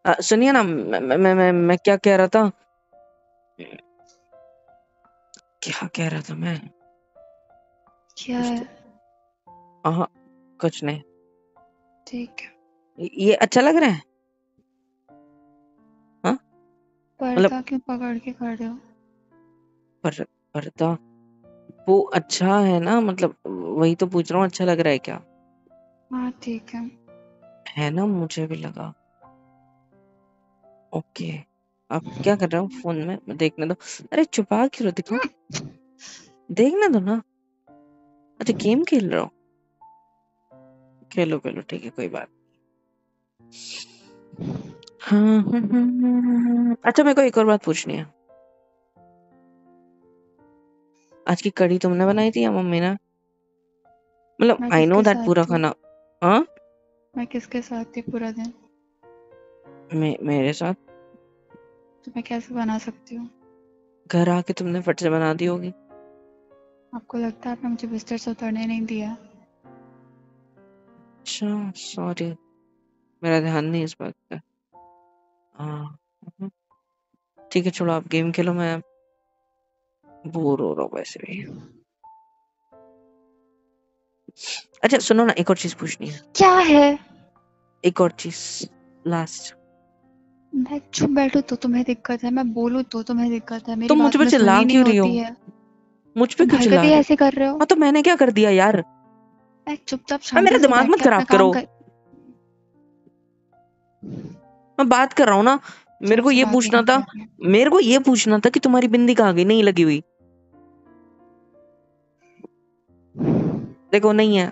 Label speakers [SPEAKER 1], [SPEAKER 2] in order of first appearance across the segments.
[SPEAKER 1] सुनिए ना, मैं क्या कह रहा था, क्या कह रहा था मैं?
[SPEAKER 2] क्या
[SPEAKER 1] कुछ
[SPEAKER 2] है?
[SPEAKER 1] तो, हाँ, कुछ नहीं।
[SPEAKER 2] ठीक है।
[SPEAKER 1] ये अच्छा लग रहा है? हाँ, मतलब
[SPEAKER 2] पर्दा क्यों पकड़ के खड़े हो?
[SPEAKER 1] पर पर्दा वो अच्छा है ना, मतलब वही तो पूछ रहा हूँ, अच्छा लग रहा है क्या?
[SPEAKER 2] हाँ ठीक है।
[SPEAKER 1] है ना, मुझे भी लगा। ओके। आप क्या कर रहे हो फोन में? देखने दो। अरे छुपा क्यों रहे हो? दिखाओ, देखने दो ना। अच्छा, गेम खेल रहे हो? खेलो खेलो, ठीक है, कोई बात। हाँ। अच्छा, मेरे को एक और बात पूछनी है। आज की कढ़ी तुमने बनाई थी या मम्मी ने? मतलब
[SPEAKER 2] मैं
[SPEAKER 1] आई नो
[SPEAKER 2] किसके
[SPEAKER 1] दैट
[SPEAKER 2] साथ
[SPEAKER 1] पूरा
[SPEAKER 2] थी?
[SPEAKER 1] खाना। हाँ,
[SPEAKER 2] मैं किसके साथ थी पूरा दिन?
[SPEAKER 1] मेरे साथ।
[SPEAKER 2] तो मैं कैसे बना सकती हूँ?
[SPEAKER 1] घर आके तुमने फट से बना दी होगी।
[SPEAKER 2] आपको लगता है आपने मुझे बिस्तर से उतरने नहीं दिया?
[SPEAKER 1] अच्छा, सॉरी, मेरा ध्यान नहीं इस बात पे। हाँ। हम्म, ठीक है, छोड़ो, आप गेम खेलो, मैं बोर हो रहा हूँ वैसे भी। अच्छा सुनो ना, एक और चीज पूछनी है।
[SPEAKER 2] क्या है?
[SPEAKER 1] एक और चीज, लास्ट।
[SPEAKER 2] मैं चुप बैठूं तो तुम्हें दिक्कत है, मैं बोलूं तो तुम्हें दिक्कत है, मेरी
[SPEAKER 1] तुम मुझ
[SPEAKER 2] बात
[SPEAKER 1] पे
[SPEAKER 2] में
[SPEAKER 1] चिल्ला
[SPEAKER 2] सुननी नहीं
[SPEAKER 1] क्यों रही हो?
[SPEAKER 2] होती है।
[SPEAKER 1] मुझ पे
[SPEAKER 2] तुम
[SPEAKER 1] क्यों चिल्ला
[SPEAKER 2] हरकतें
[SPEAKER 1] रहे
[SPEAKER 2] ऐसे कर रहे हो।
[SPEAKER 1] हो? हाँ, तो मैंने क्या कर दिया यार?
[SPEAKER 2] मैं चुपचाप
[SPEAKER 1] मेरा
[SPEAKER 2] शांति से
[SPEAKER 1] दिमाग
[SPEAKER 2] बैठ
[SPEAKER 1] मत
[SPEAKER 2] के अपना
[SPEAKER 1] खराब
[SPEAKER 2] काम
[SPEAKER 1] करो।
[SPEAKER 2] कर।
[SPEAKER 1] मैं बात कर रहा हूँ ना।
[SPEAKER 2] मुझे
[SPEAKER 1] मेरे को
[SPEAKER 2] आपसे
[SPEAKER 1] ये
[SPEAKER 2] बात नहीं
[SPEAKER 1] पूछना था।
[SPEAKER 2] करनी है।
[SPEAKER 1] मेरे को ये पूछना था कि तुम्हारी बिंदी कहाँ गई, नहीं लगी हुई? देखो, नहीं है।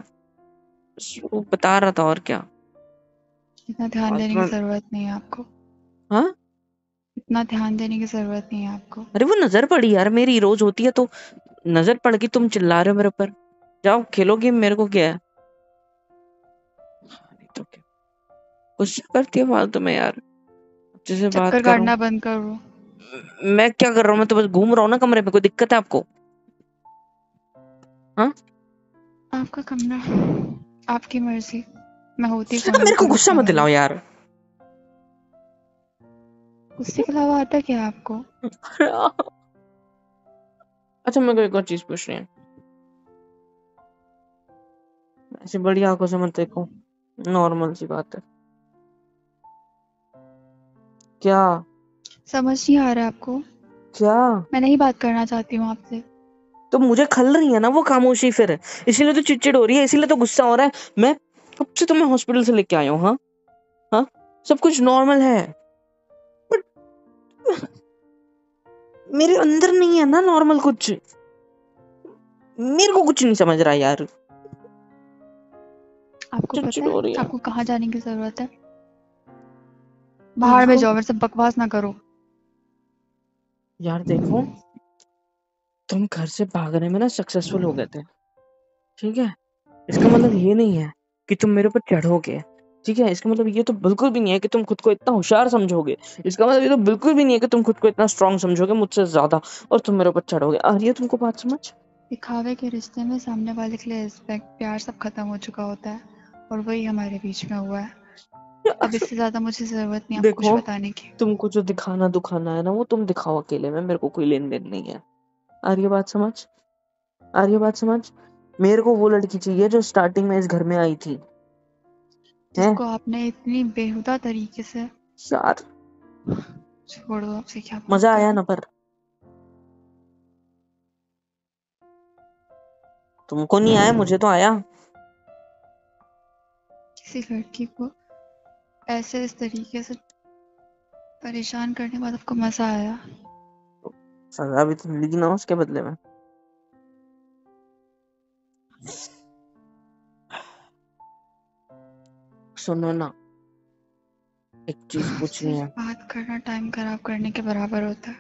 [SPEAKER 1] वो बता रहा था, और क्या।
[SPEAKER 2] इतना ध्यान
[SPEAKER 1] और
[SPEAKER 2] देने की
[SPEAKER 1] तुम्हें।
[SPEAKER 2] जरूरत नहीं है आपको।
[SPEAKER 1] हाँ।
[SPEAKER 2] इतना ध्यान देने की जरूरत नहीं है आपको।
[SPEAKER 1] अरे वो नजर पड़ी यार, मेरी रोज होती है, तो नजर पड़ गई, तुम चिल्ला रहे हो मेरे ऊपर। जाओ खेलो गेम, मेरे को क्या है। नहीं तो क्या, गुस्सा करती है फालतू में यार, जैसे बात
[SPEAKER 2] चक्कर
[SPEAKER 1] करूं।
[SPEAKER 2] काटना बंद करो।
[SPEAKER 1] मैं क्या कर रहा हूँ? मैं तो बस घूम रहा हूँ ना कमरे में, कोई दिक्कत है आपको? हाँ।
[SPEAKER 2] आपका कमरा, आपकी मर्जी। मैं होती कौन हूँ
[SPEAKER 1] मेरे को
[SPEAKER 2] आपको
[SPEAKER 1] गुस्सा
[SPEAKER 2] रोकने
[SPEAKER 1] मत
[SPEAKER 2] वाली?
[SPEAKER 1] दिलाओ यार।
[SPEAKER 2] गुस्से के अलावा आता क्या है आपको?
[SPEAKER 1] अच्छा, मेरे को एक और चीज पूछनी है। ऐसी बड़ी आंखों से मत देखो, नॉर्मल सी बात है। क्या?
[SPEAKER 2] समझ नहीं आ रहा है आपको?
[SPEAKER 1] क्या?
[SPEAKER 2] मैं नहीं बात करना चाहती हूँ आपसे।
[SPEAKER 1] तो मुझे खल रही है ना वो खामोशी, फिर इसीलिए तो चिड़चिड़ हो रही है, इसीलिए तो गुस्सा हो रहा है। मैं कब से तुम्हें हॉस्पिटल से लेके आया हूँ? हाँ। हाँ, सब कुछ नॉर्मल है, बट मेरे अंदर नहीं है ना नॉर्मल कुछ। मेरे को कुछ नहीं समझ रहा यार,
[SPEAKER 2] आपको पता
[SPEAKER 1] चिड़चिड़
[SPEAKER 2] है
[SPEAKER 1] हो रही है।
[SPEAKER 2] आपको कहाँ जाने की जरूरत है? बाहर में
[SPEAKER 1] देखो
[SPEAKER 2] जाओ, मेरे से बकवास ना करो।
[SPEAKER 1] यार, देखो, तुम घर से भागने में ना सक्सेसफुल हो गए थे, ठीक है? इसका मतलब ये नहीं है कि तुम मेरे ऊपर चढ़ोगे, ठीक है? इसका मतलब ये तो बिल्कुल भी नहीं है कि तुम खुद को इतना होशियार समझोगे। इसका मतलब ये तो बिल्कुल भी नहीं है कि तुम खुद को इतना स्ट्रांग समझोगे मुझसे ज्यादा, और तुम मेरे ऊपर चढ़ोगे। आ रही है तुमको बात समझ?
[SPEAKER 2] दिखावे के रिश्ते में सामने वाले के लिए रिस्पेक्ट प्यार सब खत्म हो चुका होता है, और वही हमारे बीच में हुआ है। अब इससे ज्यादा मुझे जरूरत नहीं आपको कुछ
[SPEAKER 1] देखो,
[SPEAKER 2] बताने की।
[SPEAKER 1] तुमको जो दिखाना दुखाना है ना, वो तुम दिखाओ अकेले में, मेरे को कोई लेन देन नहीं है। आ रही है बात समझ? आ रही है बात समझ? मेरे को वो लड़की चाहिए जो स्टार्टिंग में इस घर में आई थी, है?
[SPEAKER 2] जिसको आपने इतनी बेहुदा तरीके से।
[SPEAKER 1] यार,
[SPEAKER 2] छोड़ो, आपसे क्या बात
[SPEAKER 1] मजा आया
[SPEAKER 2] करूं।
[SPEAKER 1] ना? पर तुमको नहीं आया, मुझे तो आया।
[SPEAKER 2] किसी लड़की को ऐसे इस तरीके से परेशान करने के बाद आपको मजा आया?
[SPEAKER 1] सजा भी तो मिलेगी ना उसके बदले में। सुनो ना, एक चीज
[SPEAKER 2] आपसे
[SPEAKER 1] पूछनी है।
[SPEAKER 2] बात करना टाइम खराब करने के बराबर होता है।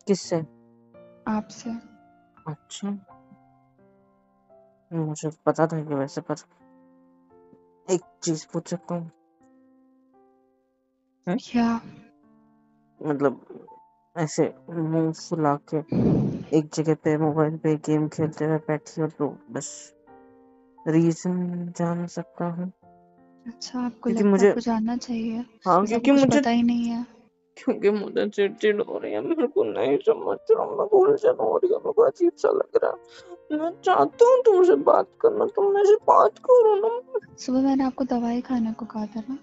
[SPEAKER 1] किससे?
[SPEAKER 2] आपसे।
[SPEAKER 1] अच्छा, मुझे पता था कि वैसे, पर एक चीज पूछ सकता हूँ? हैं?
[SPEAKER 2] क्या?
[SPEAKER 1] मतलब ऐसे मुंह फुला के एक जगह पे मोबाइल पे गेम खेलते हुए बैठी हो, तो बस रीजन जान सकता हूँ?
[SPEAKER 2] अच्छा, आपको
[SPEAKER 1] क्योंकि
[SPEAKER 2] लगता है
[SPEAKER 1] मुझे
[SPEAKER 2] आपको जानना चाहिए,
[SPEAKER 1] हाँ
[SPEAKER 2] बस
[SPEAKER 1] क्योंकि
[SPEAKER 2] आपको कुछ
[SPEAKER 1] मुझे
[SPEAKER 2] पता ही नहीं है।
[SPEAKER 1] चिड़चिड़ हो रही है, मेरे को नहीं समझ रहा, मैं उलझन हो रही है, मेरे को अजीब सा लग रहा है। मैं चाहता हूँ तुमसे बात करना, तुम मेरे से बात करो ना।
[SPEAKER 2] सुबह मैंने आपको दवाई खाने को कहा था ना,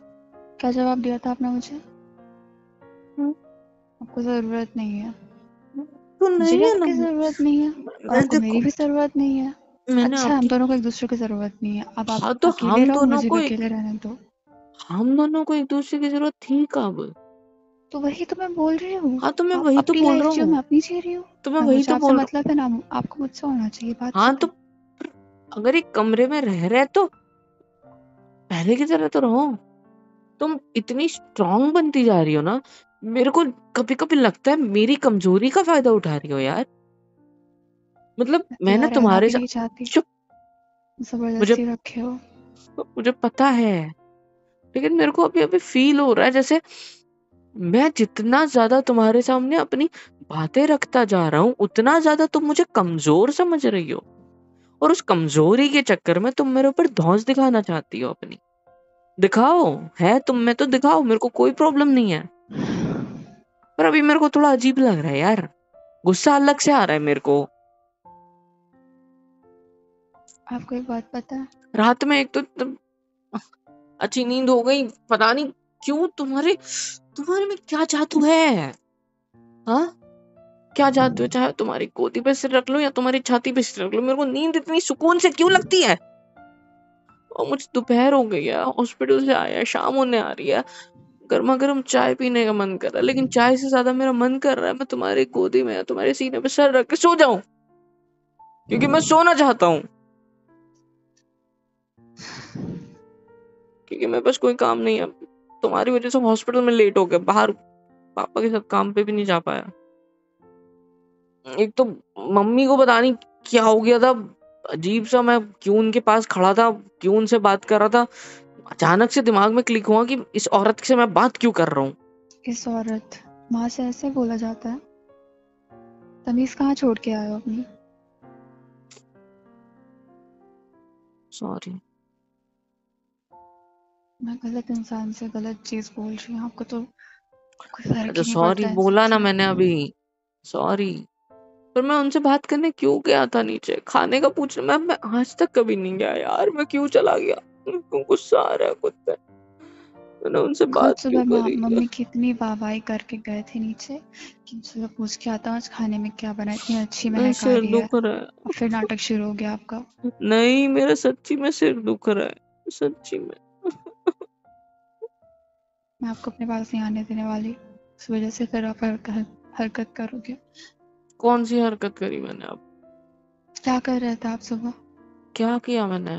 [SPEAKER 2] क्या जवाब दिया था आपने मुझे?
[SPEAKER 1] हम्म,
[SPEAKER 2] आपको ज़रूरत नहीं है।
[SPEAKER 1] तो
[SPEAKER 2] मुझे
[SPEAKER 1] नहीं
[SPEAKER 2] भी
[SPEAKER 1] है ना।
[SPEAKER 2] आपकी ज़रूरत नहीं है और
[SPEAKER 1] मैं
[SPEAKER 2] आपको मेरी
[SPEAKER 1] देखो,
[SPEAKER 2] भी ज़रूरत नहीं है।
[SPEAKER 1] मैंने
[SPEAKER 2] अच्छा, हम
[SPEAKER 1] आपकी
[SPEAKER 2] दोनों को एक दूसरे की ज़रूरत नहीं है। अब आप
[SPEAKER 1] हाँ तो
[SPEAKER 2] अकेले रहो, मुझे भी अकेले रहने दो।
[SPEAKER 1] हम दोनों को एक दूसरे की जरूरत थी कब?
[SPEAKER 2] तो वही तो मैं बोल रही हूँ।
[SPEAKER 1] हाँ तो मैं
[SPEAKER 2] आप
[SPEAKER 1] वही तो
[SPEAKER 2] अपनी
[SPEAKER 1] बोल
[SPEAKER 2] लाइफ
[SPEAKER 1] रहा
[SPEAKER 2] जियो,
[SPEAKER 1] हूँ।
[SPEAKER 2] मैं अपनी जी रही हूँ।
[SPEAKER 1] तो मैं
[SPEAKER 2] ना
[SPEAKER 1] वही
[SPEAKER 2] मुझे
[SPEAKER 1] तो
[SPEAKER 2] आपसे
[SPEAKER 1] बोल रहा
[SPEAKER 2] मतलब है, ना आपको मुझसे होना चाहिए।
[SPEAKER 1] हूँ।
[SPEAKER 2] बात
[SPEAKER 1] हाँ तो
[SPEAKER 2] सिंपल।
[SPEAKER 1] अगर एक कमरे में रह रहे तो पहले की तरह तो रहो। तुम इतनी स्ट्रांग बनती जा रही हो ना, मेरे को कभी कभी लगता है मेरी कमजोरी का फायदा उठा रही हो यार। मतलब
[SPEAKER 2] मैं तो
[SPEAKER 1] मैंने
[SPEAKER 2] यहाँ रहना
[SPEAKER 1] तुम्हारे
[SPEAKER 2] भी नहीं
[SPEAKER 1] साथ
[SPEAKER 2] चाहती,
[SPEAKER 1] चुप, मुझे
[SPEAKER 2] ज़बरदस्ती रखे हो।
[SPEAKER 1] मुझे पता है, लेकिन मेरे को अभी अभी फील हो रहा है जैसे मैं जितना ज्यादा तुम्हारे सामने अपनी बातें रखता जा रहा हूँ, उतना ज्यादा तुम मुझे कमजोर समझ रही हो। और उस कमजोरी के चक्कर में तुम मेरे ऊपर धौंस दिखाना चाहती हो अपनी। दिखाओ, है तुम में तो दिखाओ, मेरे को कोई प्रॉब्लम नहीं है। पर अभी मेरे को थोड़ा अजीब लग रहा है यार, गुस्सा अलग से आ रहा है मेरे को।
[SPEAKER 2] आपको एक बात पता है?
[SPEAKER 1] रात में एक तो अच्छी नींद हो गई, पता नहीं क्यों। तुम्हारे तुम्हारे में क्या जादू है? हाँ, क्या जादू है? चाहे तुम्हारी गोदी पे सिर रख लो या तुम्हारी छाती पे सिर रख लो, मेरे को नींद इतनी सुकून से क्यों लगती है? और मुझे दोपहर हो गई है, हॉस्पिटल से आया है, शाम होने आ रही है, गर्मा गर्म चाय पीने का मन कर रहा है, लेकिन चाय से ज्यादा मेरा मन कर रहा है मैं तुम्हारी गोदी में या तुम्हारे सीने पे सर रख के सो जाऊं, क्योंकि मैं सोना चाहता हूँ। क्योंकि मेरे पास कोई काम नहीं है, तुम्हारी वजह से हॉस्पिटल में लेट हो गया, बाहर पापा के साथ काम पे भी नहीं जा पाया। एक तो मम्मी को पता नहीं क्या हो गया था, अजीब सा, मैं क्यों उनके पास खड़ा था, क्यों उनसे बात कर रहा था, अचानक से दिमाग में क्लिक हुआ कि इस औरत से मैं बात क्यों कर रहा हूँ।
[SPEAKER 2] इस औरत, माँ से ऐसे बोला जाता है? तमीज़ कहाँ छोड़ के आए हो अपनी?
[SPEAKER 1] सॉरी।
[SPEAKER 2] मैं गलत इंसान से गलत चीज़ बोल रही हूँ, आपको तो कोई फर्क
[SPEAKER 1] अच्छा
[SPEAKER 2] ही नहीं
[SPEAKER 1] सॉरी
[SPEAKER 2] पड़ता इन सब
[SPEAKER 1] बोला ना
[SPEAKER 2] से।
[SPEAKER 1] मैंने अभी, सॉरी। पर मैं उनसे बात करने क्यों गया था नीचे, खाने का पूछने मैं आज तक कभी नहीं गया यार, मैं क्यों चला गया, मेरे को गुस्सा आ रहा है खुद पे, मैंने उनसे
[SPEAKER 2] खुद
[SPEAKER 1] बात क्यों
[SPEAKER 2] सुबह
[SPEAKER 1] करी।
[SPEAKER 2] मम्मी की इतनी वाहवाही करके गए थे नीचे कि चलो पूछ के आता हूँ आज खाने में क्या बना, इतनी अच्छी
[SPEAKER 1] मेरा
[SPEAKER 2] महक आ
[SPEAKER 1] सिर
[SPEAKER 2] रही है।
[SPEAKER 1] दुख रहा
[SPEAKER 2] और फिर नाटक शुरू हो गया आपका।
[SPEAKER 1] है, नहीं मेरा सच्ची में सिर दुख रहा है, सच्ची में।
[SPEAKER 2] मैं आपको अपने पास नहीं आने देने वाली, इस वजह से फिर आप हरकत करोगे।
[SPEAKER 1] कौन सी हरकत करी मैंने अब?
[SPEAKER 2] क्या कर रहे थे आप सुबह?
[SPEAKER 1] क्या किया मैंने?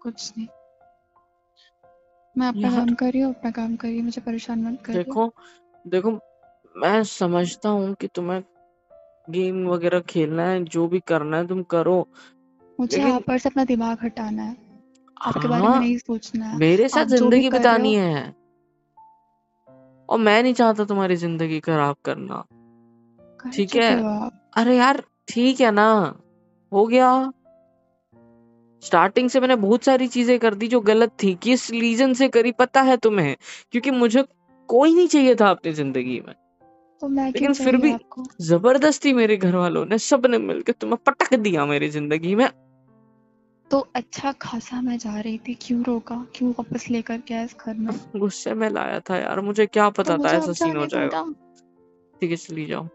[SPEAKER 2] कुछ नहीं। मैं अपना
[SPEAKER 1] यार
[SPEAKER 2] काम कर रही हूँ, अपना काम करिए, मुझे परेशान मत करिए।
[SPEAKER 1] देखो, देखो मैं समझता हूँ कि तुम्हें गेम वगैरह खेलना है, जो भी करना है तुम करो,
[SPEAKER 2] मुझे
[SPEAKER 1] लेकिन
[SPEAKER 2] आप पर से अपना दिमाग हटाना है, आपके बारे में
[SPEAKER 1] हाँ
[SPEAKER 2] नहीं सोचना है।
[SPEAKER 1] मेरे साथ
[SPEAKER 2] आप जो भी
[SPEAKER 1] जिंदगी
[SPEAKER 2] कर रहे
[SPEAKER 1] बितानी
[SPEAKER 2] हो।
[SPEAKER 1] है, और मैं नहीं चाहता तुम्हारी जिंदगी खराब करना।
[SPEAKER 2] कर
[SPEAKER 1] ठीक है,
[SPEAKER 2] चुके हो आप।
[SPEAKER 1] अरे यार ठीक है ना, हो गया। स्टार्टिंग से मैंने बहुत सारी चीजें कर दी जो गलत थी, किस रीजन से करी पता है तुम्हें? क्योंकि मुझे कोई नहीं चाहिए था अपनी जिंदगी में,
[SPEAKER 2] तो मैं क्यों
[SPEAKER 1] लेकिन फिर
[SPEAKER 2] चाहिए
[SPEAKER 1] भी
[SPEAKER 2] आपको?
[SPEAKER 1] जबरदस्ती मेरे घर वालों ने, सबने मिलकर तुम्हें पटक दिया मेरी जिंदगी में।
[SPEAKER 2] तो अच्छा खासा मैं जा रही थी, क्यों रोका, क्यों वापस लेकर के आया इस घर में?
[SPEAKER 1] गुस्से में लाया था यार, मुझे क्या
[SPEAKER 2] तो
[SPEAKER 1] पता था
[SPEAKER 2] मुझे
[SPEAKER 1] ऐसा
[SPEAKER 2] अब
[SPEAKER 1] सीन हो
[SPEAKER 2] जाने दो
[SPEAKER 1] जाएगा।
[SPEAKER 2] ना।
[SPEAKER 1] ठीक है चली जाओ,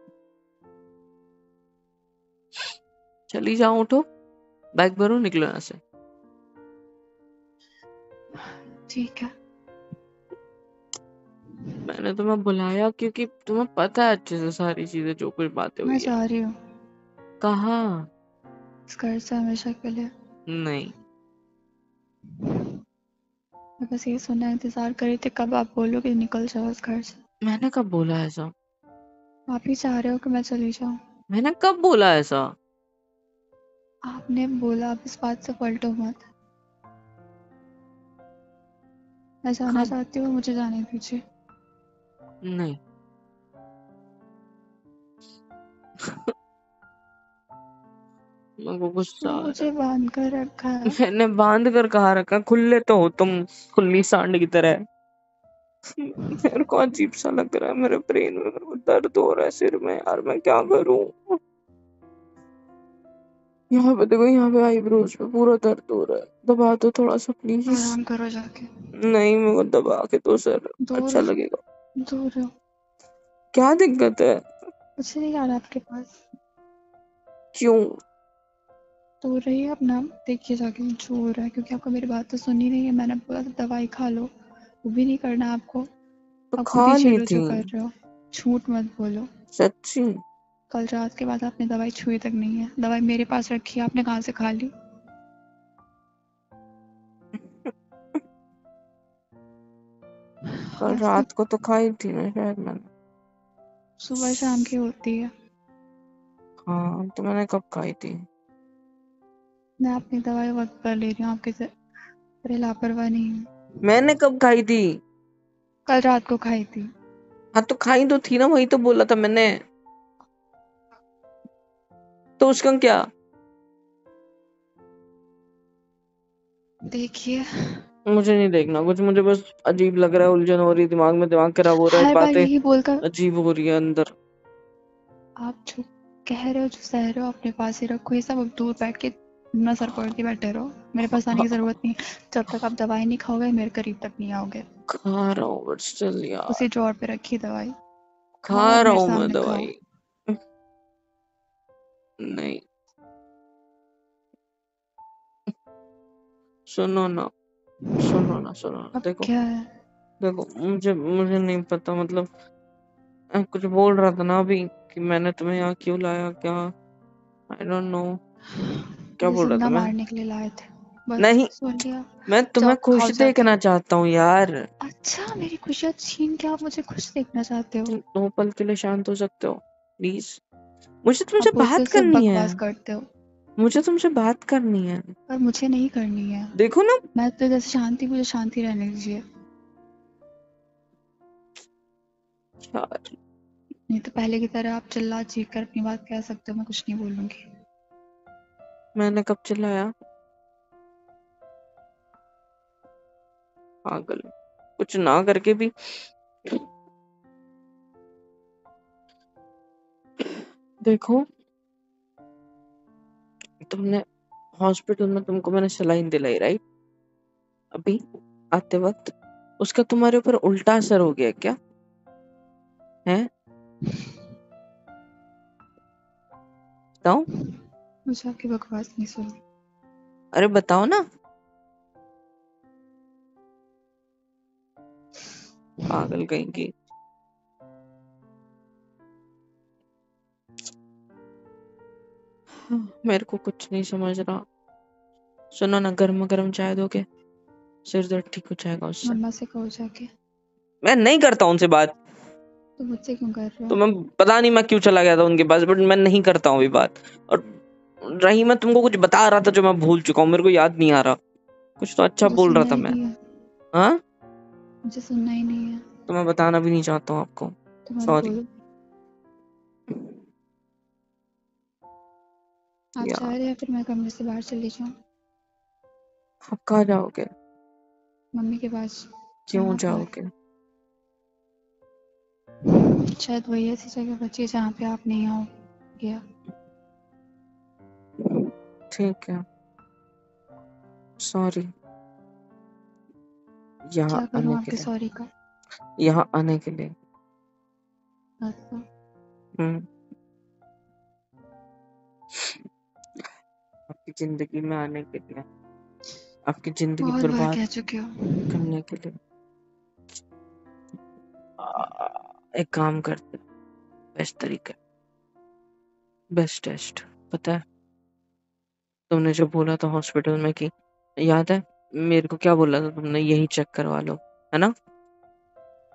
[SPEAKER 1] चली जाओ, उठो, बैग भरो, निकलो यहाँ से।
[SPEAKER 2] ठीक है।
[SPEAKER 1] मैंने तुम्हें बुलाया क्योंकि तुम्हें पता है अच्छे से सारी चीजें, जो कुछ बातें
[SPEAKER 2] मैं
[SPEAKER 1] हुई है।
[SPEAKER 2] जा रही हूँ
[SPEAKER 1] कहाँ?
[SPEAKER 2] इस घर से हमेशा के लिए।
[SPEAKER 1] नहीं।
[SPEAKER 2] मैं बस ये सुनना इंतजार कर रही थी कब आप बोलोगे निकल जाओ इस घर से।
[SPEAKER 1] मैंने कब बोला ऐसा?
[SPEAKER 2] आप ही चाह रहे हो कि मैं चली जाऊँ।
[SPEAKER 1] मैंने कब बोला ऐसा?
[SPEAKER 2] आपने बोला, अब इस बात से पलटो मत। मैं जाना
[SPEAKER 1] कब?
[SPEAKER 2] चाहती हूँ, मुझे जाने दीजिए।
[SPEAKER 1] नहीं। मेरे को गुस्सा
[SPEAKER 2] तो
[SPEAKER 1] आ रहा
[SPEAKER 2] मुझे
[SPEAKER 1] है।
[SPEAKER 2] बांध कर रखा है।
[SPEAKER 1] मैंने बांध कर कहा रखा, खुले तो हो तुम, खुली सांड की तरह। मेरे को अजीब सा लग रहा है, मेरे ब्रेन में मेरे को दर्द हो रहा है सिर में यार, मैं क्या करूं। यहाँ पे देखो, यहाँ पे आईब्रोज पे पूरा दर्द हो रहा है, दबा दो थोड़ा सा प्लीज।
[SPEAKER 2] आराम करो जाके।
[SPEAKER 1] नहीं, मेरे को दबा के तो सर
[SPEAKER 2] दूर
[SPEAKER 1] अच्छा लगेगा।
[SPEAKER 2] दूर हो।
[SPEAKER 1] क्या दिक्कत है?
[SPEAKER 2] कुछ नहीं आ रहा आपके पास।
[SPEAKER 1] क्यों?
[SPEAKER 2] दूर रहिए अपना। देखिए जाके जो हो रहा है, क्योंकि आपको मेरी बात तो सुनी नहीं है। मैंने बोला था दवाई खा लो, वो भी नहीं करना आपको।
[SPEAKER 1] तो
[SPEAKER 2] आप खुद
[SPEAKER 1] खा
[SPEAKER 2] ही
[SPEAKER 1] ली
[SPEAKER 2] झेलो
[SPEAKER 1] थी।
[SPEAKER 2] जो कर रहे हो। झूठ मत बोलो।
[SPEAKER 1] सच्ची?
[SPEAKER 2] कल रात के बाद आपने दवाई छुई तक नहीं है। दवाई मेरे पास रखी है, आपने कहाँ से खा ली?
[SPEAKER 1] कल
[SPEAKER 2] आज तो
[SPEAKER 1] रात को तो खाई थी ना शायद मैंने।
[SPEAKER 2] सुबह शाम की होती है।
[SPEAKER 1] हाँ, तो मैंने कब खाई थी?
[SPEAKER 2] मैं अपनी दवाई वक्त पर ले रही हूँ, आपकी तरह लापरवाह नहीं हूँ।
[SPEAKER 1] मैंने कब खाई थी?
[SPEAKER 2] कल रात को खाई थी।
[SPEAKER 1] हाँ तो खाई तो थी ना, वही तो बोला था मैंने। तो उसका क्या?
[SPEAKER 2] देखिए,
[SPEAKER 1] मुझे नहीं देखना कुछ, मुझे बस अजीब लग रहा है, उलझन हो रही है दिमाग में, दिमाग खराब हो रहा है,
[SPEAKER 2] हर बार
[SPEAKER 1] बातें
[SPEAKER 2] यही बोलकर
[SPEAKER 1] अजीब हो रही है अंदर।
[SPEAKER 2] आप जो कह रहे हो, जो सह रहे हो, अपने पास ही रखो। ये सब अब दूर बैठ के अपना सर पकड़ के बैठे रहो। मेरे पास आने की जरूरत नहीं है। जब तक आप दवाई नहीं खाओगे, मेरे करीब तक नहीं आओगे।
[SPEAKER 1] खा रहा हूँ बट स्टिल
[SPEAKER 2] उसी
[SPEAKER 1] यार।
[SPEAKER 2] ड्रॉर पे रखी दवाई। खाओ,
[SPEAKER 1] खा
[SPEAKER 2] अब
[SPEAKER 1] रहा
[SPEAKER 2] मेरे
[SPEAKER 1] हूँ मैं
[SPEAKER 2] सामने खाओ।
[SPEAKER 1] दवाई। नहीं, सुनो ना, सुनो ना, सुनो ना,
[SPEAKER 2] अब
[SPEAKER 1] देखो,
[SPEAKER 2] क्या है?
[SPEAKER 1] देखो, मुझे मुझे नहीं पता, मतलब कुछ बोल रहा था ना अभी कि मैंने तुम्हें यहाँ क्यों लाया, क्या, आई डोंट नो, क्या
[SPEAKER 2] मुझे
[SPEAKER 1] बोल रहा था
[SPEAKER 2] जिंदा
[SPEAKER 1] मैं?
[SPEAKER 2] मारने के लिए लाए थे। बस
[SPEAKER 1] नहीं,
[SPEAKER 2] सुन लिया।
[SPEAKER 1] मैं तुम्हें
[SPEAKER 2] जाओ
[SPEAKER 1] खुश
[SPEAKER 2] खाओ जाके।
[SPEAKER 1] देखना चाहता हूँ यार।
[SPEAKER 2] अच्छा, मेरी खुशियाँ छीन के आप मुझे खुश देखना चाहते हो?
[SPEAKER 1] तुम 2 पल के लिए शांत हो सकते हो प्लीज? मुझे
[SPEAKER 2] आप
[SPEAKER 1] तुमसे
[SPEAKER 2] बोलते हो
[SPEAKER 1] बात
[SPEAKER 2] सिर्फ
[SPEAKER 1] करनी है।
[SPEAKER 2] बकवास करते हो।
[SPEAKER 1] मुझे तुमसे बात करनी है।
[SPEAKER 2] पर मुझे नहीं करनी है।
[SPEAKER 1] देखो ना
[SPEAKER 2] मैं तो जैसे शांति, मुझे शांति रहने दीजिए।
[SPEAKER 1] यार,
[SPEAKER 2] नहीं तो पहले की तरह आप चिल्ला चीख कर अपनी बात कह सकते हो, मैं कुछ नहीं बोलूंगी।
[SPEAKER 1] मैंने कब चिल्लाया? पागल, कुछ ना करके भी। देखो, तुमने हॉस्पिटल में तुमको मैंने सलाइन दिलाई, राइट? अभी आते वक्त उसका तुम्हारे ऊपर उल्टा असर हो गया क्या? है? बताओ।
[SPEAKER 2] मुझे आपकी बकवास नहीं सुनी।
[SPEAKER 1] अरे बताओ ना। पागल कहीं की। मेरे को कुछ नहीं समझ रहा। सुनो ना, गर्म गर्म चाय दोगे? सिर दर्द ठीक हो जाएगा उससे।
[SPEAKER 2] मम्मा से कहो जाके।
[SPEAKER 1] मैं नहीं करता उनसे बात।
[SPEAKER 2] तो मुझसे क्यों कर रहे
[SPEAKER 1] तो
[SPEAKER 2] हो?
[SPEAKER 1] मैं पता नहीं मैं क्यों चला गया था उनके पास, बट मैं नहीं करता हूँ अभी बात। और रही, मैं तुमको कुछ बता रहा था जो मैं भूल चुका हूँ, मेरे को याद नहीं आ रहा। कुछ तो अच्छा
[SPEAKER 2] मुझे
[SPEAKER 1] बोल रहा
[SPEAKER 2] सुनना
[SPEAKER 1] था
[SPEAKER 2] ही
[SPEAKER 1] मैं।
[SPEAKER 2] नहीं है।
[SPEAKER 1] हाँ,
[SPEAKER 2] मुझे सुनना ही नहीं है।
[SPEAKER 1] तो मैं बताना भी नहीं चाहता हूँ आपको।
[SPEAKER 2] तो मत
[SPEAKER 1] सॉरी
[SPEAKER 2] बोलो। आप चाह
[SPEAKER 1] यार।
[SPEAKER 2] रहे हैं फिर मैं कमरे से बाहर चली जाऊँ?
[SPEAKER 1] आप कहाँ जाओगे?
[SPEAKER 2] मम्मी के पास।
[SPEAKER 1] क्यों
[SPEAKER 2] जहाँ पर
[SPEAKER 1] जाओगे?
[SPEAKER 2] शायद वही ऐसी जगह बची है जहाँ पे आप नहीं आओ गया।
[SPEAKER 1] ठीक है, सॉरी। यहाँ
[SPEAKER 2] क्या करूँ
[SPEAKER 1] आने के
[SPEAKER 2] आपके
[SPEAKER 1] लिए,
[SPEAKER 2] सॉरी का?
[SPEAKER 1] यहाँ आने के लिए।
[SPEAKER 2] बस तो
[SPEAKER 1] हम्म आपकी जिंदगी में आने के लिए, आपकी जिंदगी
[SPEAKER 2] बहुत बार
[SPEAKER 1] बर्बाद
[SPEAKER 2] कह चुके हो।
[SPEAKER 1] करने के लिए। एक काम करते, बेस्ट तरीका, बेस्ट टेस्ट, पता है? तुमने जो बोला था हॉस्पिटल में कि, याद है मेरे को क्या बोला था तुमने? यही चेक करवा लो, है ना?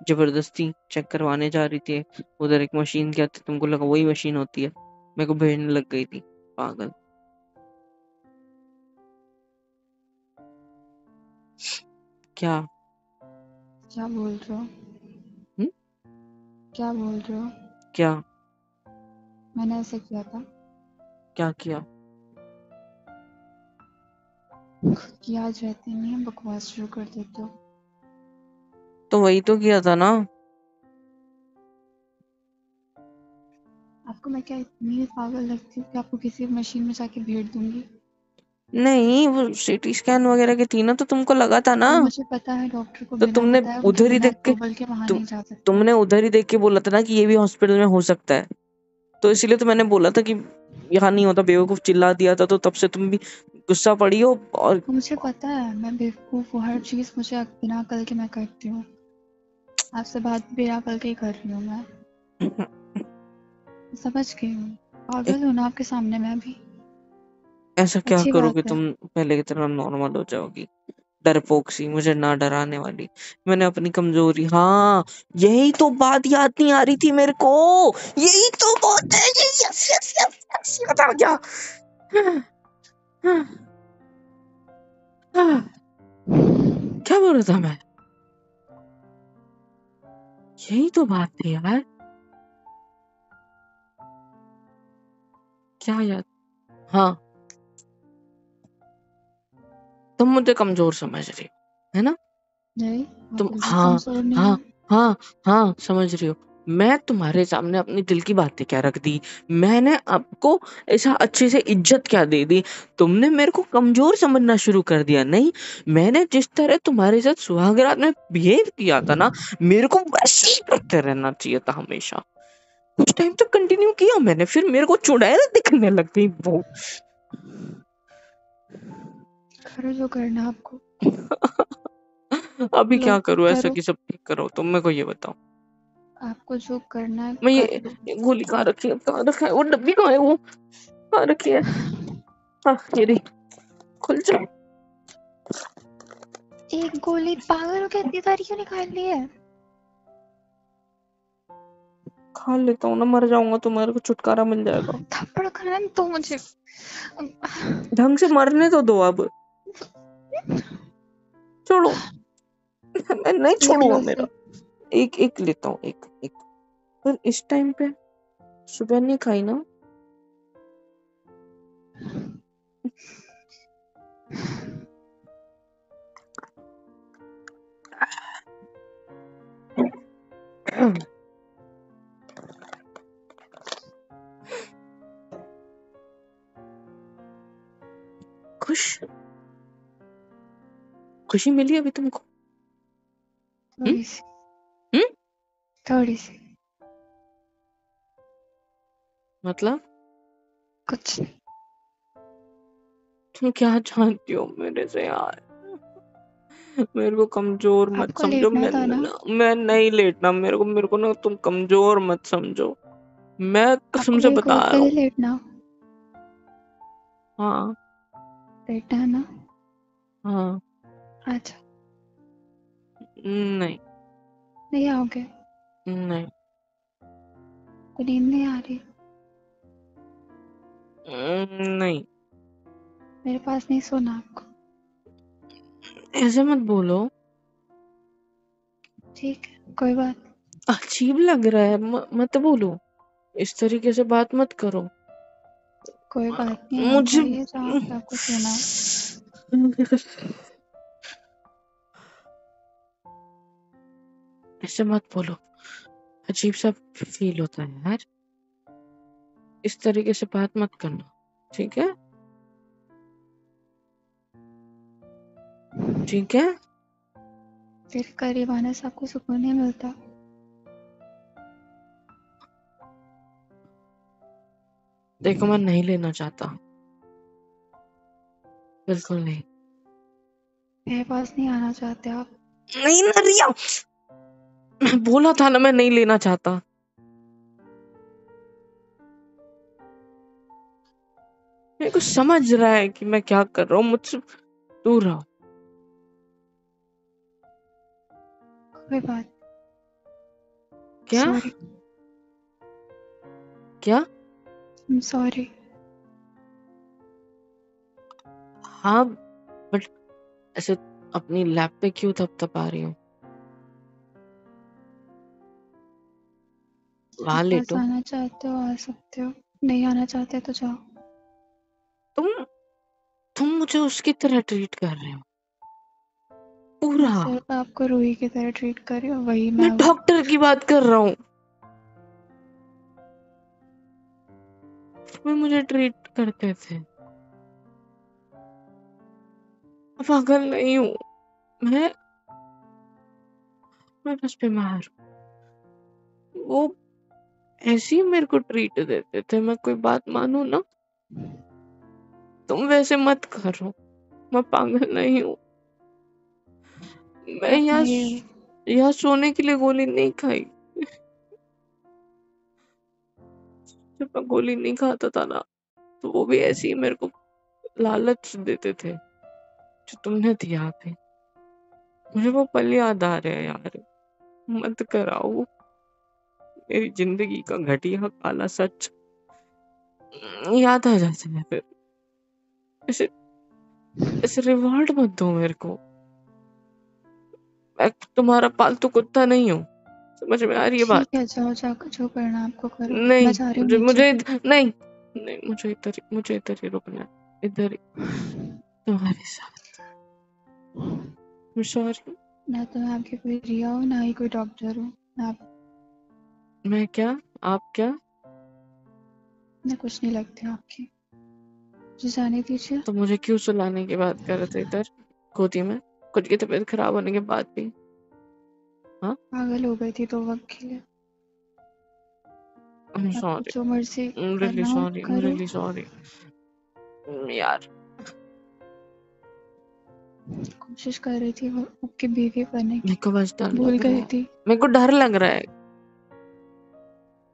[SPEAKER 1] जबरदस्ती चेक करवाने जा रही थी, उधर एक मशीन क्या थी, तुमको लगा वही मशीन होती है, मेरे को भेजने लग गई थी। पागल। क्या?
[SPEAKER 2] क्या बोल रहे हो?
[SPEAKER 1] हुँ?
[SPEAKER 2] क्या बोल रहे हो?
[SPEAKER 1] क्या?
[SPEAKER 2] मैंने ऐसे किया था?
[SPEAKER 1] क्या किया?
[SPEAKER 2] की याद रहती नहीं है, बकवास शुरू कर देते हो।
[SPEAKER 1] तो वही तो किया था ना।
[SPEAKER 2] आपको मैं क्या इतनी पागल लगती हूँ कि आपको किसी मशीन में जाके भेज दूंगी?
[SPEAKER 1] नहीं, वो सीटी स्कैन वगैरह की थी ना, तो तुमको लगा था ना।
[SPEAKER 2] और मुझे पता है डॉक्टर को
[SPEAKER 1] तो
[SPEAKER 2] बिना
[SPEAKER 1] तुमने
[SPEAKER 2] बताए, उनके
[SPEAKER 1] उधर ही
[SPEAKER 2] बिना
[SPEAKER 1] देख के
[SPEAKER 2] अप्रूवल के वहां
[SPEAKER 1] तुम
[SPEAKER 2] नहीं जा सकते।
[SPEAKER 1] तुमने उधर ही देख के बोला था ना कि ये भी हॉस्पिटल में हो सकता है। तो इसीलिए तो मैंने बोला था कि यहाँ नहीं होता, बेवकूफ चिल्ला दिया था, तो तब से तुम भी गुस्सा पड़ी हो। और
[SPEAKER 2] मुझे पता है मैं बेवकूफ हूँ, हर चीज मुझे बिना अकल के मैं करती हूँ। आपसे बात भी बिना अकल के ही कर रही हूँ मैं। समझ गई हूँ, पागल हूँ ना आपके सामने मैं भी।
[SPEAKER 1] ऐसा क्या
[SPEAKER 2] अच्छी
[SPEAKER 1] करोगे
[SPEAKER 2] बात है।
[SPEAKER 1] तुम, पहले की तरह नॉर्मल हो जाओगी। डरपोक सी, मुझे ना डराने वाली। मैंने अपनी कमजोरी, हाँ, यही तो बात याद नहीं आ रही थी मेरे को। यही तो बात है, ये यस यस यस यस, याद आ गया। क्या बोल रहा था मैं? यही तो बात थी यार। क्या याद? हाँ, तुम मुझे कमजोर समझ रही हो, है ना?
[SPEAKER 2] नहीं, आप
[SPEAKER 1] तुम,
[SPEAKER 2] बिल्कुल
[SPEAKER 1] हाँ
[SPEAKER 2] कमजोर नहीं
[SPEAKER 1] हाँ
[SPEAKER 2] हो।
[SPEAKER 1] हाँ हाँ, समझ रही हो। मैं तुम्हारे सामने अपनी दिल की बातें क्या रख दी? मैंने आपको ऐसा अच्छे से इज्जत क्या दे दी? तुमने मेरे को कमजोर समझना शुरू कर दिया। नहीं, मैंने जिस तरह तुम्हारे साथ सुहागरात में बिहेव किया था ना, मेरे को वैसे ही करते रहना चाहिए था हमेशा। कुछ टाइम तक कंटिन्यू किया मैंने, फिर मेरे को चुड़ैल दिखने लग गई वो।
[SPEAKER 2] करो जो करना आपको।
[SPEAKER 1] अभी
[SPEAKER 2] लो
[SPEAKER 1] क्या करूं ऐसा
[SPEAKER 2] करो,
[SPEAKER 1] कि सब ठीक करो? तुम मेरे को ये बताओ।
[SPEAKER 2] आपको जो करना है
[SPEAKER 1] मैं
[SPEAKER 2] कर लो।
[SPEAKER 1] ये गोली कहाँ रखी है, कहाँ रखा है वो डब्बी, कहाँ है वो, कहाँ रखी है? हाँ, ये रही। खुल जा।
[SPEAKER 2] एक गोली, पागल हो क्या, इतनी सारी क्यों निकाल ली है?
[SPEAKER 1] खा लेता हूँ ना, मर जाऊंगा तो मेरे को छुटकारा मिल जाएगा।
[SPEAKER 2] थप्पड़ खाना तो मुझे।
[SPEAKER 1] ढंग से मरने तो दो अब। छोड़ो। मैं नहीं
[SPEAKER 2] ले लो
[SPEAKER 1] छोड़ूंगा
[SPEAKER 2] इसे।
[SPEAKER 1] मेरा। एक एक लेता हूँ, एक एक। पर इस टाइम पे सुबह नहीं खाई ना? खुश, खुशी मिली अभी तुमको? हम्म?
[SPEAKER 2] थोड़ी सी,
[SPEAKER 1] हम्म?
[SPEAKER 2] थोड़ी सी।
[SPEAKER 1] मतलब
[SPEAKER 2] कुछ नहीं।
[SPEAKER 1] तुम क्या चाहती हो मेरे से यार? मेरे को कमजोर मत
[SPEAKER 2] आपको
[SPEAKER 1] समझो।
[SPEAKER 2] लेटना था ना?
[SPEAKER 1] मैं नहीं लेटना, मेरे को ना तुम कमजोर मत समझो। मैं कसम
[SPEAKER 2] आपको
[SPEAKER 1] से
[SPEAKER 2] मेरी
[SPEAKER 1] बता
[SPEAKER 2] गोद
[SPEAKER 1] रहा
[SPEAKER 2] पे
[SPEAKER 1] हूँ।
[SPEAKER 2] नहीं लेटना?
[SPEAKER 1] हाँ
[SPEAKER 2] लेटना है ना?
[SPEAKER 1] हाँ।
[SPEAKER 2] अच्छा,
[SPEAKER 1] नहीं
[SPEAKER 2] नहीं आओगे?
[SPEAKER 1] नहीं।
[SPEAKER 2] तो नींद नहीं आ रही?
[SPEAKER 1] नहीं,
[SPEAKER 2] मेरे पास नहीं सोना आपको?
[SPEAKER 1] ऐसे मत बोलो।
[SPEAKER 2] ठीक है, कोई बात।
[SPEAKER 1] अजीब लग रहा है, मत बोलो। इस तरीके से बात मत करो।
[SPEAKER 2] कोई बात नहीं, आप
[SPEAKER 1] मुझे
[SPEAKER 2] जाइए जहाँ पे आपको सोना है।
[SPEAKER 1] ऐसे मत बोलो, अजीब सा फील होता है यार। इस तरीके से बात मत करना, ठीक है? ठीक है।
[SPEAKER 2] फिर करीब आने से आपको सुकून नहीं मिलता?
[SPEAKER 1] देखो, मैं नहीं लेना चाहता, बिल्कुल नहीं।
[SPEAKER 2] मेरे पास नहीं आना चाहते आप?
[SPEAKER 1] नहीं ना रिया, मैं बोला था ना मैं नहीं लेना चाहता। मेरे को समझ रहा है कि मैं क्या कर रहा हूँ, मुझसे दूर रहो।
[SPEAKER 2] कोई बात।
[SPEAKER 1] क्या?
[SPEAKER 2] सॉरी।
[SPEAKER 1] क्या?
[SPEAKER 2] सॉरी।
[SPEAKER 1] हाँ, बट ऐसे अपनी लैप पे क्यों थपथपा रही हूँ? वहां
[SPEAKER 2] पास
[SPEAKER 1] लेटो।
[SPEAKER 2] आना चाहते हो आ सकते हो, नहीं आना चाहते तो जाओ।
[SPEAKER 1] तुम तुम मुझे उसकी तरह ट्रीट कर रहे हो पूरा।
[SPEAKER 2] मैं सिर्फ आपको रूही की तरह ट्रीट कर रही हूँ, वही
[SPEAKER 1] मैं
[SPEAKER 2] मैं
[SPEAKER 1] डॉक्टर की बात कर रहा हूँ, तुम मुझे ट्रीट करते थे। पागल नहीं हूँ मैं बस बीमार हूँ। वो ऐसे ही मेरे को ट्रीट देते थे, मैं कोई बात मानू ना। तुम वैसे मत करो, मैं पागल नहीं हूँ। मैं
[SPEAKER 2] आप नहीं हो।
[SPEAKER 1] यहाँ सोने के लिए गोली नहीं खाई। जब मैं गोली नहीं खाता था ना, तो वो भी ऐसे ही मेरे को लालच देते थे जो तुमने दिया अभी। मुझे वो पल याद आ रहे हैं यार, मत कराओ मेरी जिंदगी का घटिया काला सच याद आ जाता है फिर। ऐसे ऐसे रिवॉर्ड मत दो मेरे को, मैं तुम्हारा पालतू कुत्ता नहीं हूँ, समझ में आ रही है
[SPEAKER 2] ठीक
[SPEAKER 1] बात?
[SPEAKER 2] है, जाओ जाकर जो करना आपको करो,
[SPEAKER 1] नहीं
[SPEAKER 2] मैं जा रही हूँ
[SPEAKER 1] मुझे
[SPEAKER 2] नीचे।
[SPEAKER 1] नहीं नहीं, मुझे इधर ही रुकना है, इधर ही तुम्हारे साथ। सॉरी।
[SPEAKER 2] ना तो मैं आपकी कोई रिया हूँ, ना ही कोई डॉक्टर हूँ।
[SPEAKER 1] मैं क्या, आप क्या?
[SPEAKER 2] मैं कुछ नहीं लगती आपकी, मुझे जाने दीजिए।
[SPEAKER 1] तो मुझे क्यों सुलाने की बात कर रहे थे इधर गोदी में, खुद की तबीयत खराब होने के बाद भी? हाँ,
[SPEAKER 2] पागल हो गई थी 2 वक्त के लिए। आपको
[SPEAKER 1] सॉरी,
[SPEAKER 2] जो मर्जी
[SPEAKER 1] रियली
[SPEAKER 2] करना हो
[SPEAKER 1] सॉरी,
[SPEAKER 2] करो।
[SPEAKER 1] रियली सॉरी यार।
[SPEAKER 2] कोशिश कर रही थी वो आपकी बीवी बनने
[SPEAKER 1] मेरे
[SPEAKER 2] की,
[SPEAKER 1] को बस डर
[SPEAKER 2] भूल
[SPEAKER 1] लग रहा
[SPEAKER 2] गई
[SPEAKER 1] है,
[SPEAKER 2] थी।
[SPEAKER 1] मेरे को डर लग रहा है।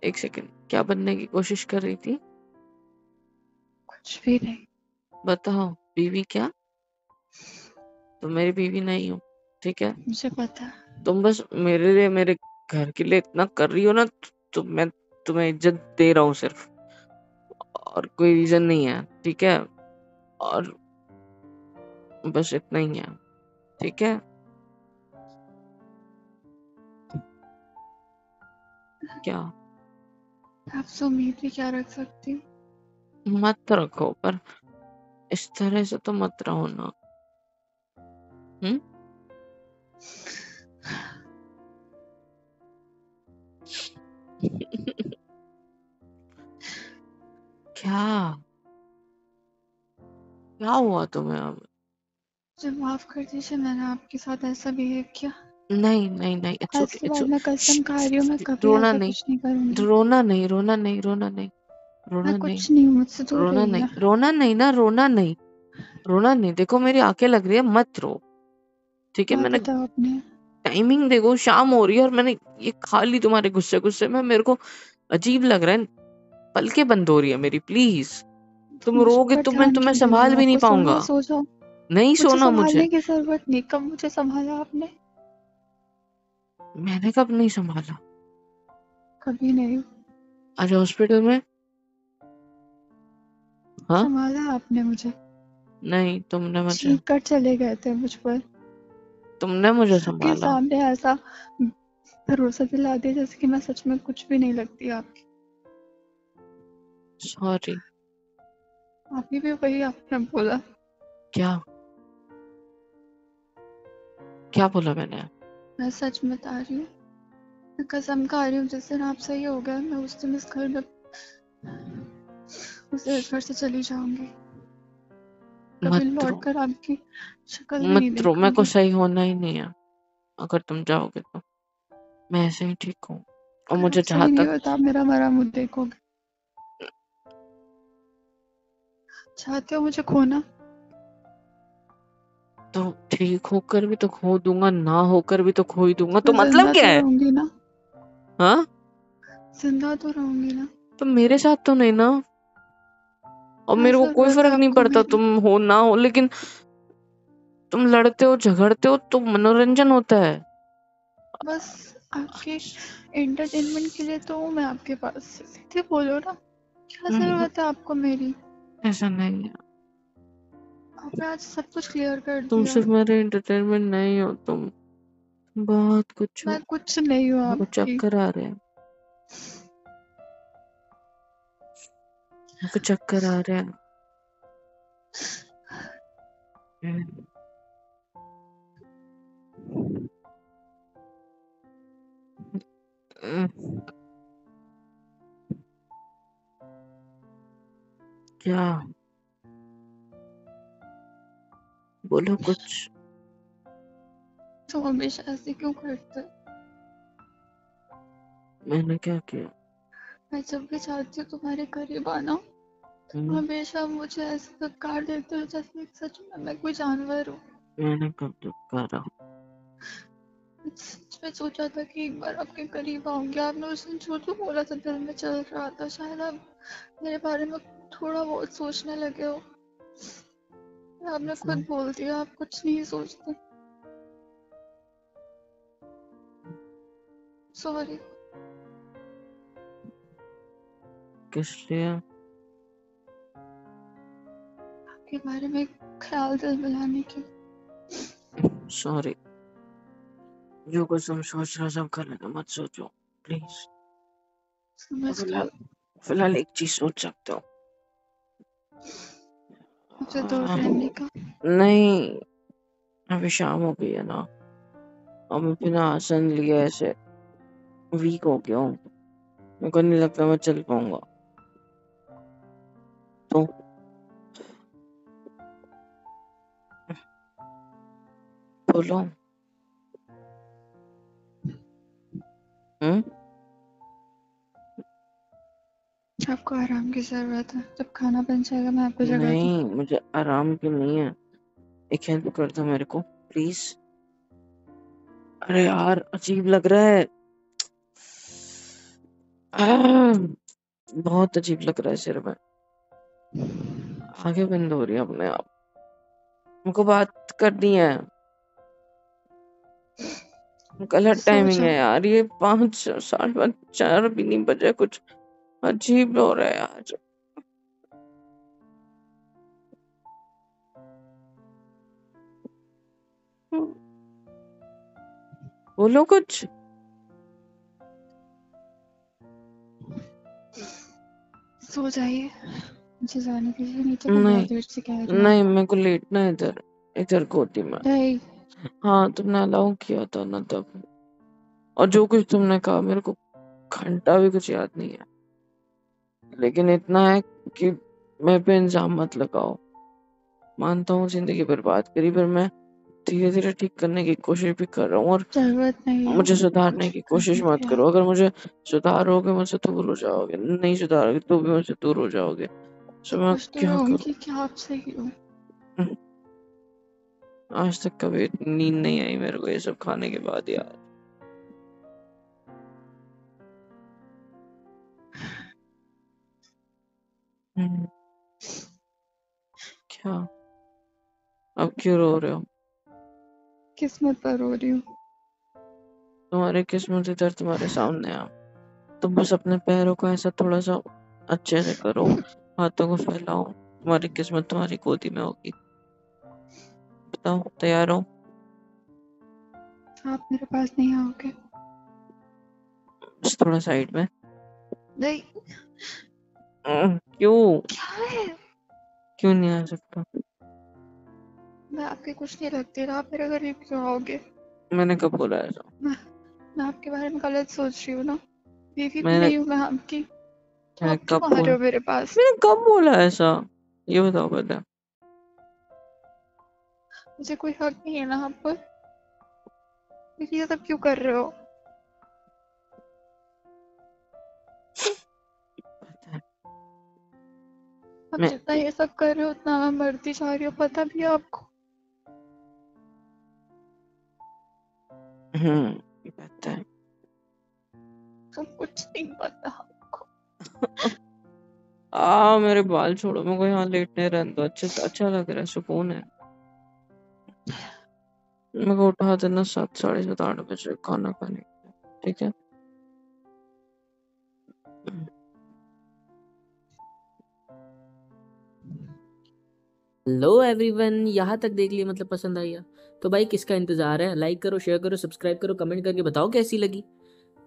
[SPEAKER 1] एक सेकंड, क्या बनने की कोशिश कर रही थी?
[SPEAKER 2] कुछ भी नहीं।
[SPEAKER 1] बताओ, बीवी क्या? तुम मेरी बीवी नहीं हो, ठीक है?
[SPEAKER 2] मुझे पता है।
[SPEAKER 1] तुम बस मेरे लिए, मेरे घर के लिए इतना कर रही हो ना, तो मैं तुम्हें इज्जत दे रहा हूँ सिर्फ, और कोई रीजन नहीं है, ठीक है? और बस इतना ही है, ठीक है? क्या?
[SPEAKER 2] आपसे उम्मीद भी क्या रख सकती हूँ।
[SPEAKER 1] मत रखो, पर इस तरह से तो मत रहो ना। हम्म। क्या क्या हुआ तुम्हें अब?
[SPEAKER 2] मुझे माफ कर दीजिए, मैंने आपके साथ ऐसा बिहेव किया।
[SPEAKER 1] नहीं नहीं नहीं, इट्स
[SPEAKER 2] आज
[SPEAKER 1] ओके,
[SPEAKER 2] के
[SPEAKER 1] इट्स
[SPEAKER 2] बाद मैं कसम खा रही हूँ, मैं कभी
[SPEAKER 1] रोना
[SPEAKER 2] ऐसा
[SPEAKER 1] नहीं,
[SPEAKER 2] कुछ नहीं करूंगी।
[SPEAKER 1] रोना नहीं, रोना नहीं, रोना नहीं,
[SPEAKER 2] मैं
[SPEAKER 1] रोना नहीं,
[SPEAKER 2] कुछ नहीं हूँ, मुझसे दूर
[SPEAKER 1] रोना नहीं,
[SPEAKER 2] रहिए।
[SPEAKER 1] रोना नहीं ना, रोना नहीं, रोना नहीं। देखो मेरी आंखें लग रही है, मत रो, ठीक है?
[SPEAKER 2] क्या
[SPEAKER 1] मैंने
[SPEAKER 2] बताओ आपने।
[SPEAKER 1] टाइमिंग देखो, शाम हो रही है और मैंने ये खा ली तुम्हारे गुस्से गुस्से में। मेरे को अजीब लग रहा है, पलके बंद हो रही है मेरी, प्लीज। तुम
[SPEAKER 2] मुझ
[SPEAKER 1] रोगे
[SPEAKER 2] पर
[SPEAKER 1] तो मैं
[SPEAKER 2] ध्यान
[SPEAKER 1] तुम्हें
[SPEAKER 2] क्यों दे रही
[SPEAKER 1] संभाल
[SPEAKER 2] हो।
[SPEAKER 1] भी नहीं
[SPEAKER 2] आपको सोना
[SPEAKER 1] पाऊंगा।
[SPEAKER 2] है, सो जाओ।
[SPEAKER 1] नहीं
[SPEAKER 2] मुझे
[SPEAKER 1] सोना मुझे।
[SPEAKER 2] संभालने की जरूरत नहीं। कब मुझे संभाला आपने।
[SPEAKER 1] मैंने कब नहीं संभाला?
[SPEAKER 2] कभी नहीं।
[SPEAKER 1] आज हॉस्पिटल में। हाँ,
[SPEAKER 2] संभाला आपने मुझे।
[SPEAKER 1] नहीं तुमने मुझे,
[SPEAKER 2] चीख कर चले गए थे मुझ पर।
[SPEAKER 1] तुमने मुझे
[SPEAKER 2] सबके
[SPEAKER 1] संभाला।
[SPEAKER 2] सामने ऐसा भरोसा दिला दिया जैसे कि मैं सच में कुछ भी नहीं लगती आपकी।
[SPEAKER 1] सॉरी।
[SPEAKER 2] आपने भी वही आपने बोला।
[SPEAKER 1] क्या क्या बोला मैंने?
[SPEAKER 2] मैं सच बता रही हूँ, मैं कसम खा रही हूँ, जिस दिन आप सही हो गए मैं उस दिन इस घर में, उस दिन इस घर से चली जाऊंगी। कभी
[SPEAKER 1] मत रो,
[SPEAKER 2] लौट कर आपकी शक्ल भी नहीं
[SPEAKER 1] मत रो, मेरे को
[SPEAKER 2] देखूंगी।
[SPEAKER 1] सही होना ही नहीं है। अगर तुम जाओगे तो मैं ऐसे ही ठीक हूँ। और
[SPEAKER 2] अगर आप
[SPEAKER 1] मुझे जहां
[SPEAKER 2] सही नहीं
[SPEAKER 1] तक,
[SPEAKER 2] हो तो आप मेरा मरा मुंह देखोगे। चाहते हो मुझे खोना।
[SPEAKER 1] तो ठीक होकर भी तो खो दूंगा, ना होकर भी तो खो ही दूंगा, तो
[SPEAKER 2] मैं
[SPEAKER 1] मतलब
[SPEAKER 2] जिंदा
[SPEAKER 1] क्या
[SPEAKER 2] तो
[SPEAKER 1] है?
[SPEAKER 2] रहूंगी ना।
[SPEAKER 1] हाँ,
[SPEAKER 2] जिंदा तो रहूंगी ना।
[SPEAKER 1] तो मेरे साथ तो नहीं ना। और
[SPEAKER 2] क्या
[SPEAKER 1] मेरे को कोई
[SPEAKER 2] जरूरत है
[SPEAKER 1] फर्क नहीं
[SPEAKER 2] आपको
[SPEAKER 1] पड़ता
[SPEAKER 2] मेरी।
[SPEAKER 1] तुम हो ना हो, लेकिन तुम लड़ते हो झगड़ते हो तो मनोरंजन होता है।
[SPEAKER 2] बस आपके एंटरटेनमेंट के लिए तो हूँ मैं आपके पास। सीधे बोलो ना, क्या
[SPEAKER 1] हम्म,
[SPEAKER 2] जरूरत है आपको मेरी।
[SPEAKER 1] ऐसा नहीं है।
[SPEAKER 2] आपने आज सब कुछ क्लियर कर
[SPEAKER 1] तुम
[SPEAKER 2] दिया।
[SPEAKER 1] सिर्फ मेरे एंटरटेनमेंट नहीं हो, तुम बहुत कुछ हो।
[SPEAKER 2] मैं कुछ नहीं हूँ
[SPEAKER 1] मेरे को
[SPEAKER 2] आपकी।
[SPEAKER 1] चक्कर आ रहे हैं, मेरे को चक्कर आ रहे हैं। हम्म, हम्म, क्या बोलो कुछ।
[SPEAKER 2] तो हमेशा ऐसे क्यों करते हो?
[SPEAKER 1] मैंने क्या किया?
[SPEAKER 2] मैं जब भी चाहती हूँ तुम्हारे करीब आना, तुम
[SPEAKER 1] हम्म,
[SPEAKER 2] हमेशा मुझे ऐसे धक्कार देते हो जैसे सच में मैं कोई जानवर हूँ।
[SPEAKER 1] मैंने कब तक करा?
[SPEAKER 2] सच में सोचा था कि एक बार आपके करीब आऊंगी। आपने उस दिन जो जो बोला था दिल में चल रहा था, शायद आप मेरे बारे में थोड़ा बहुत सोचने लगे हो। आपने
[SPEAKER 1] अच्छा,
[SPEAKER 2] खुद बोल दिया आप कुछ नहीं सोचते। सॉरी।
[SPEAKER 1] किस लिए?
[SPEAKER 2] आपके बारे में ख्याल दिल मिलाने की।
[SPEAKER 1] सॉरी। जो कुछ तुम सोच रहे हो सब कर लेना, मत सोचो प्लीज।
[SPEAKER 2] समझ गई।
[SPEAKER 1] फिलहाल फिलहाल एक चीज सोच सकते हो।
[SPEAKER 2] मुझे दूर
[SPEAKER 1] आह,
[SPEAKER 2] रहने का।
[SPEAKER 1] नहीं, अभी शाम हो गई है ना। अब मैं बिना आसन लिए ऐसे वीक हो गया हूँ। मेरे को नहीं लगता मैं चल पाऊंगा। तो बोलो। हम्म।
[SPEAKER 2] आपको आराम की जरूरत है। जब खाना बन जाएगा मैं आपको जगा दूँ।
[SPEAKER 1] नहीं, मुझे आराम की नहीं है। एक हेल्प कर दो मेरे को प्लीज। अरे यार, अजीब लग रहा है। आह, बहुत अजीब लग रहा है सिर में। आगे बंद हो रही है अपने आप। मुझको बात करनी है। गलत
[SPEAKER 2] सो
[SPEAKER 1] टाइमिंग
[SPEAKER 2] जाओ।
[SPEAKER 1] है यार, ये 5 5:30 4 भी नहीं बजे। कुछ अजीब हो रहा है आज। बोलो कुछ।
[SPEAKER 2] सो जाइए। मुझे जाने दीजिए नीचे, मैं बहुत
[SPEAKER 1] नहीं,
[SPEAKER 2] देर से कह रही हूँ
[SPEAKER 1] नहीं,
[SPEAKER 2] आपको।
[SPEAKER 1] मेरे को लेटना है इधर। इधर गोदी में।
[SPEAKER 2] नहीं।
[SPEAKER 1] हाँ, तुमने अलाउ किया था ना तब। और जो कुछ तुमने कहा मेरे को घंटा भी कुछ याद नहीं है। लेकिन इतना है कि मैं पे इल्जाम मत लगाओ। मानता हूँ जिंदगी बर्बाद करी, पर मैं धीरे धीरे ठीक करने की कोशिश भी कर रहा हूँ। और
[SPEAKER 2] जरूरत नहीं है
[SPEAKER 1] मुझे सुधारने
[SPEAKER 2] कुछ
[SPEAKER 1] की कोशिश
[SPEAKER 2] करने
[SPEAKER 1] मत
[SPEAKER 2] की
[SPEAKER 1] करो।
[SPEAKER 2] आप।
[SPEAKER 1] अगर मुझे सुधारोगे मुझसे दूर हो जाओगे, नहीं सुधारोगे तो भी मुझसे दूर हो जाओगे। सो मैं
[SPEAKER 2] सोच तो
[SPEAKER 1] क्या करूँ?
[SPEAKER 2] रहूंगी कि आप सही हो।
[SPEAKER 1] आज तक कभी नींद नहीं आई मेरे को ये सब खाने के बाद यार। हम्म, क्या? अब क्यों रो रहे हो?
[SPEAKER 2] किस्मत पर रो रही हूँ।
[SPEAKER 1] तुम्हारी किस्मत इधर तुम्हारे सामने है। तुम बस अपने पैरों को ऐसा थोड़ा सा अच्छे से करो, हाथों को फैलाओ, तुम्हारी किस्मत तुम्हारी गोदी में होगी। बताओ, तैयार हो?
[SPEAKER 2] आप मेरे पास नहीं आओगे।
[SPEAKER 1] बस थोड़ा साइड में।
[SPEAKER 2] नहीं।
[SPEAKER 1] क्यों?
[SPEAKER 2] क्या है?
[SPEAKER 1] क्यों नहीं आ सकता?
[SPEAKER 2] मैं आपके कुछ नहीं लगती ना, आप मेरे करीब क्यों आओगे?
[SPEAKER 1] मैंने कब बोला ऐसा?
[SPEAKER 2] मैं मैं आपके बारे में गलत सोच रही हूँ ना। बीवी भी
[SPEAKER 1] मैंने
[SPEAKER 2] नहीं हूँ मैं आपकी। तो
[SPEAKER 1] मैंने
[SPEAKER 2] आप
[SPEAKER 1] कब
[SPEAKER 2] क्यों आ रहे
[SPEAKER 1] बोला?
[SPEAKER 2] हो मेरे पास?
[SPEAKER 1] मैंने कब बोला ऐसा? ये बताओ पहले।
[SPEAKER 2] मुझे कोई हक नहीं है ना आप पर। फिर ये सब क्यों कर रहे हो?
[SPEAKER 1] पता है।
[SPEAKER 2] आप
[SPEAKER 1] मैं
[SPEAKER 2] जितना ये सब कर रहे हो उतना मैं मरती जा रही हूँ, पता भी है आपको।
[SPEAKER 1] पता है।
[SPEAKER 2] सब कुछ नहीं पता आपको।
[SPEAKER 1] मेरे बाल छोड़ो, मेरे को यहाँ लेटने रहने दो। अच्छा लग रहा है, सुकून है। मेरे को उठा देना 7 7:30 8 बजे खाना खाने के लिए, ठीक है?
[SPEAKER 3] हेलो एवरीवन, यहाँ तक देख लिए मतलब पसंद आई है तो भाई किसका इंतजार है? लाइक करो, शेयर करो, सब्सक्राइब करो, कमेंट करके बताओ कैसी लगी।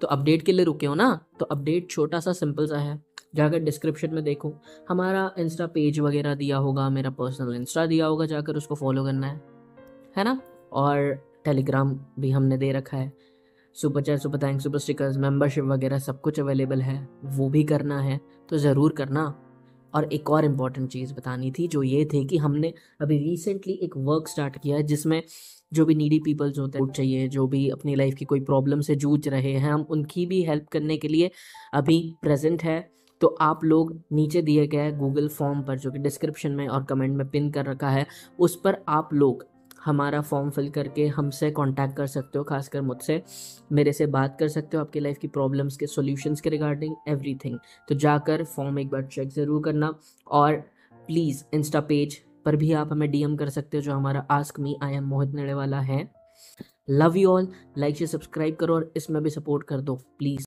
[SPEAKER 3] तो अपडेट के लिए रुके हो ना? तो अपडेट छोटा सा सिंपल सा है। जाकर डिस्क्रिप्शन में देखो, हमारा इंस्टा पेज वगैरह दिया होगा, मेरा पर्सनल इंस्टा दिया होगा, जाकर उसको फॉलो करना है ना। और टेलीग्राम भी हमने दे रखा है, super chat, super thanks, super stickers, membership वगैरह सब कुछ अवेलेबल है, वो भी करना है तो ज़रूर करना। और एक और इम्पॉर्टेंट चीज़ बतानी थी, जो ये थी कि हमने अभी रिसेंटली एक वर्क स्टार्ट किया है जिसमें जो भी नीडी पीपल्स होते हैं चाहिए, जो भी अपनी लाइफ की कोई प्रॉब्लम से जूझ रहे हैं, हम उनकी भी हेल्प करने के लिए अभी प्रेजेंट है। तो आप लोग नीचे दिए गए गूगल फॉर्म पर, जो कि डिस्क्रिप्शन में और कमेंट में पिन कर रखा है, उस पर आप लोग हमारा फॉर्म फिल करके हमसे कांटेक्ट कर सकते हो, खासकर मुझसे, मेरे से बात कर सकते हो आपकी लाइफ की प्रॉब्लम्स के सॉल्यूशंस के रिगार्डिंग एवरीथिंग। तो जाकर फॉर्म एक बार चेक ज़रूर करना। और प्लीज़ इंस्टा पेज पर भी आप हमें डीएम कर सकते हो, जो हमारा आस्क मी आई एम मोहित नेड़े वाला है। लव यू ऑल, लाइक से सब्सक्राइब करो और इसमें भी सपोर्ट कर दो प्लीज़।